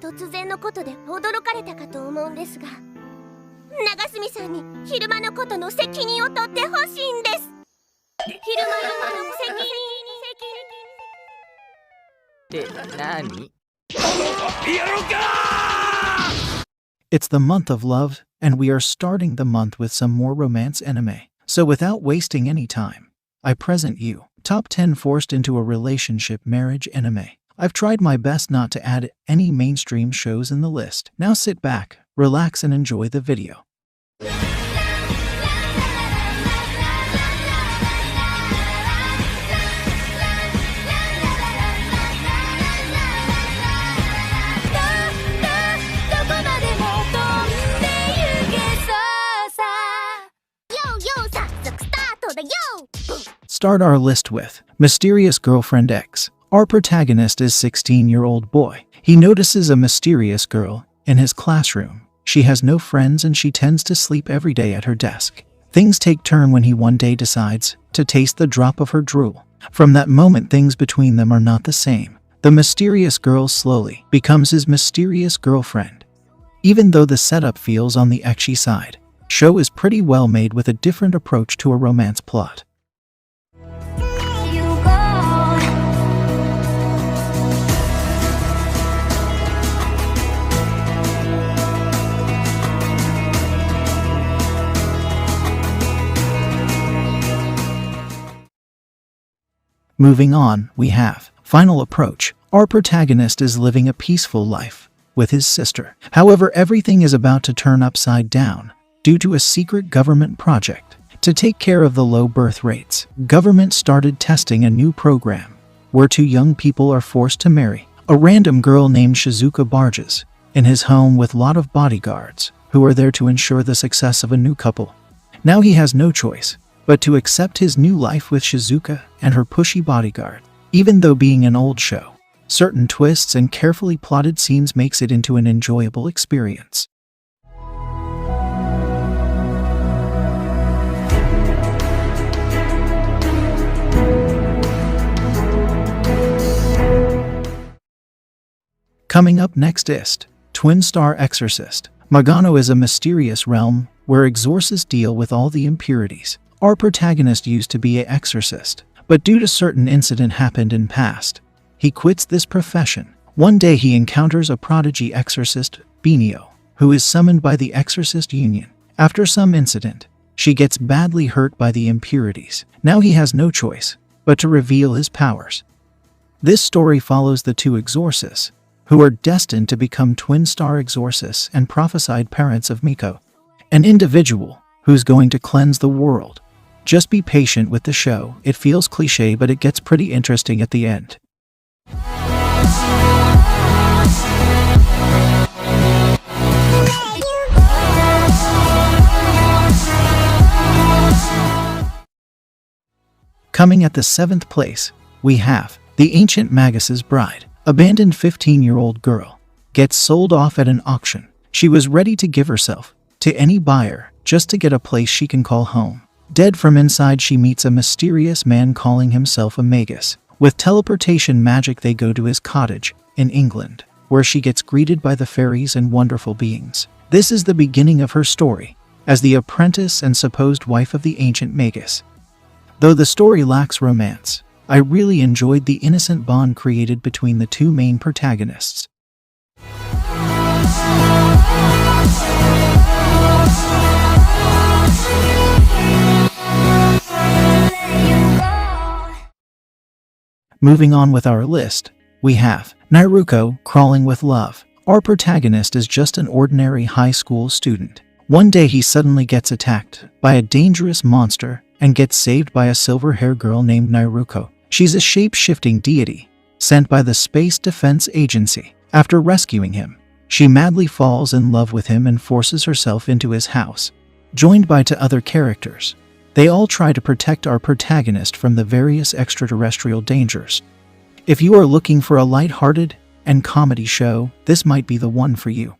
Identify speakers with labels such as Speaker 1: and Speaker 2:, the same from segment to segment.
Speaker 1: 突然のことで驚かれたかと思うんですが、長住さんに昼間のことの責任を取ってほしいんです。昼間の責任
Speaker 2: って何？
Speaker 3: It's the month of love, and we are starting the month with some more romance anime. So without wasting any time, I present you Top 10 Forced into a Relationship Marriage Anime. I've tried my best not to add any mainstream shows in the list. Now sit back, relax and enjoy the video. Start our list with Mysterious Girlfriend X. Our protagonist is a 16-year-old boy. He notices a mysterious girl in his classroom. She has no friends and she tends to sleep every day at her desk. Things take turn when he one day decides to taste the drop of her drool. From that moment, things between them are not the same. The mysterious girl slowly becomes his mysterious girlfriend. Even though the setup feels on the ecchi side, show is pretty well made with a different approach to a romance plot. Moving on, we have Final Approach. Our protagonist is living a peaceful life with his sister. However, everything is about to turn upside down due to a secret government project. To take care of the low birth rates, government started testing a new program where two young people are forced to marry. A random girl named Shizuka barges in his home with a lot of bodyguards who are there to ensure the success of a new couple. Now he has no choice but to accept his new life with Shizuka and her pushy bodyguard. Even though being an old show, certain twists and carefully plotted scenes makes it into an enjoyable experience. Coming up next is Twin Star Exorcist. Magano is a mysterious realm where exorcists deal with all the impurities. Our protagonist used to be an exorcist, but due to certain incident happened in past, he quits this profession. One day he encounters a prodigy exorcist, Benio, who is summoned by the Exorcist Union. After some incident, she gets badly hurt by the impurities. Now he has no choice but to reveal his powers. This story follows the two exorcists, who are destined to become twin star exorcists and prophesied parents of Miko, an individual who's going to cleanse the world. Just be patient with the show. It feels cliche, but it gets pretty interesting at the end. Coming at the 7th place, we have The Ancient Magus's Bride. Abandoned 15-year-old girl gets sold off at an auction. She was ready to give herself to any buyer just to get a place she can call home. Dead from inside, she meets a mysterious man calling himself a magus. With teleportation magic, they go to his cottage in England, where she gets greeted by the fairies and wonderful beings. This is the beginning of her story as the apprentice and supposed wife of the ancient magus. Though the story lacks romance, I really enjoyed the innocent bond created between the two main protagonists. Moving on with our list, we have Naruko, Crawling with Love. Our protagonist is just an ordinary high school student. One day he suddenly gets attacked by a dangerous monster and gets saved by a silver-haired girl named Naruko. She's a shape-shifting deity sent by the Space Defense Agency. After rescuing him, she madly falls in love with him and forces herself into his house. Joined by two other characters, they all try to protect our protagonist from the various extraterrestrial dangers. If you are looking for a light-hearted and comedy show, this might be the one for you.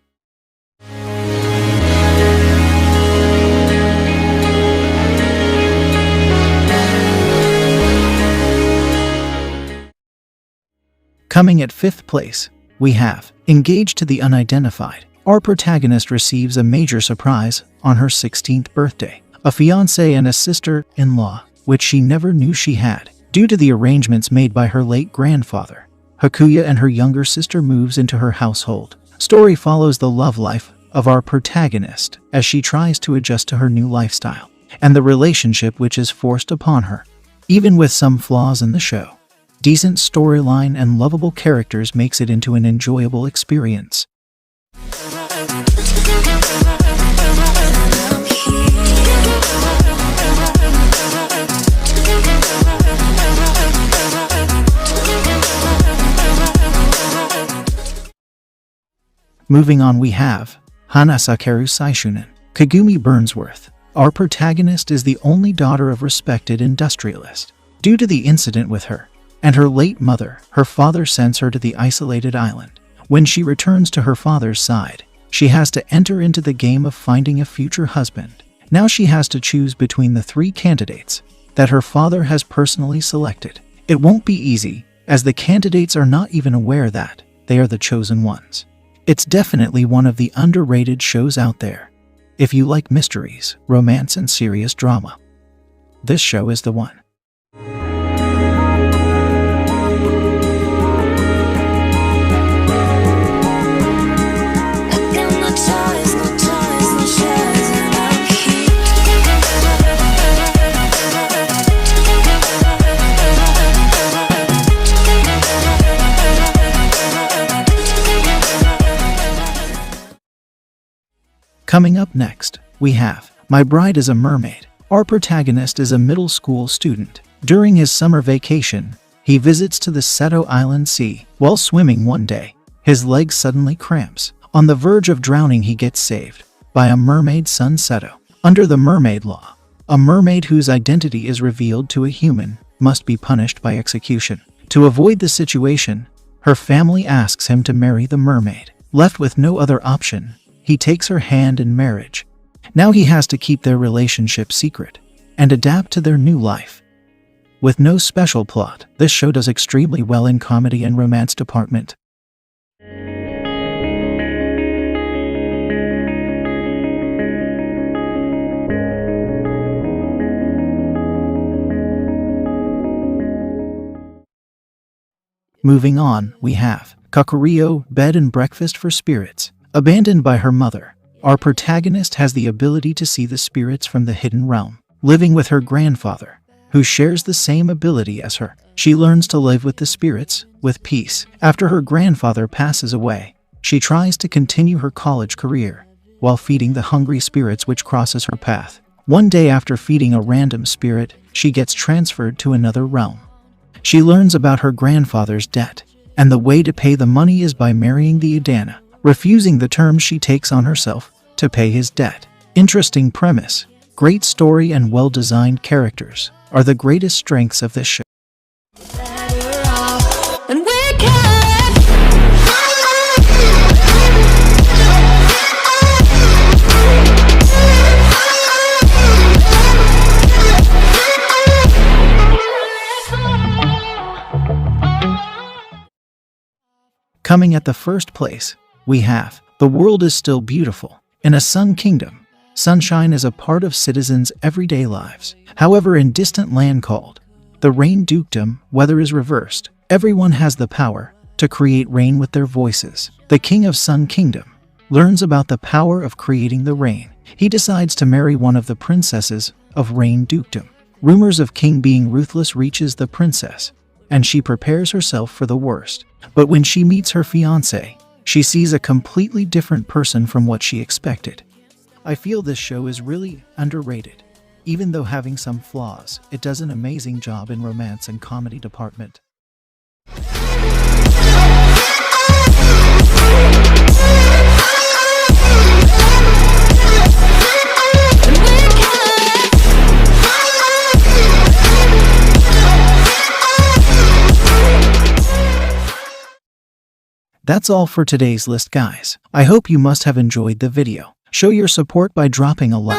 Speaker 3: Coming at 5th place, we have Engaged to the Unidentified. Our protagonist receives a major surprise on her 16th birthday, a fiancé and a sister-in-law, which she never knew she had, due to the arrangements made by her late grandfather. Hakuya and her younger sister moves into her household. Story follows the love life of our protagonist as she tries to adjust to her new lifestyle and the relationship which is forced upon her. Even with some flaws in the show, decent storyline and lovable characters makes it into an enjoyable experience. Moving on, we have Hanasakeru Saishunen. Kagumi Burnsworth. Our protagonist is the only daughter of respected industrialist. Due to the incident with her and her late mother, her father sends her to the isolated island. When she returns to her father's side, she has to enter into the game of finding a future husband. Now she has to choose between the 3 candidates that her father has personally selected. It won't be easy, as the candidates are not even aware that they are the chosen ones. It's definitely one of the underrated shows out there. If you like mysteries, romance, and serious drama, this show is the one. Coming up next, we have My Bride is a Mermaid. Our protagonist is a middle school student. During his summer vacation, he visits to the Seto Island Sea. While swimming one day, his leg suddenly cramps. On the verge of drowning, he gets saved by a mermaid, son Seto. Under the mermaid law, a mermaid whose identity is revealed to a human must be punished by execution. To avoid the situation, her family asks him to marry the mermaid. Left with no other option, he takes her hand in marriage. Now he has to keep their relationship secret and adapt to their new life. With no special plot, this show does extremely well in comedy and romance department. Moving on, we have Kakurio, Bed and Breakfast for Spirits. Abandoned by her mother, our protagonist has the ability to see the spirits from the hidden realm. Living with her grandfather, who shares the same ability as her, she learns to live with the spirits with peace. After her grandfather passes away, she tries to continue her college career while feeding the hungry spirits which crosses her path. One day, after feeding a random spirit, she gets transferred to another realm. She learns about her grandfather's debt, and the way to pay the money is by marrying the Adana, refusing the terms she takes on herself to pay his debt. Interesting premise, great story, and well-designed characters are the greatest strengths of this show. Coming at the first place, we have The World is Still Beautiful. In a sun kingdom, sunshine is a part of citizens' everyday lives. However, in distant land called the Rain Dukedom, weather is reversed. Everyone has the power to create rain with their voices. The king of Sun Kingdom learns about the power of creating the rain. He decides to marry one of the princesses of Rain Dukedom. Rumors of king being ruthless reaches the princess, and she prepares herself for the worst. But when she meets her fiancé, she sees a completely different person from what she expected. I feel this show is really underrated. Even though having some flaws, it does an amazing job in romance and comedy department. That's all for today's list, guys. I hope you must have enjoyed the video. Show your support by dropping a like.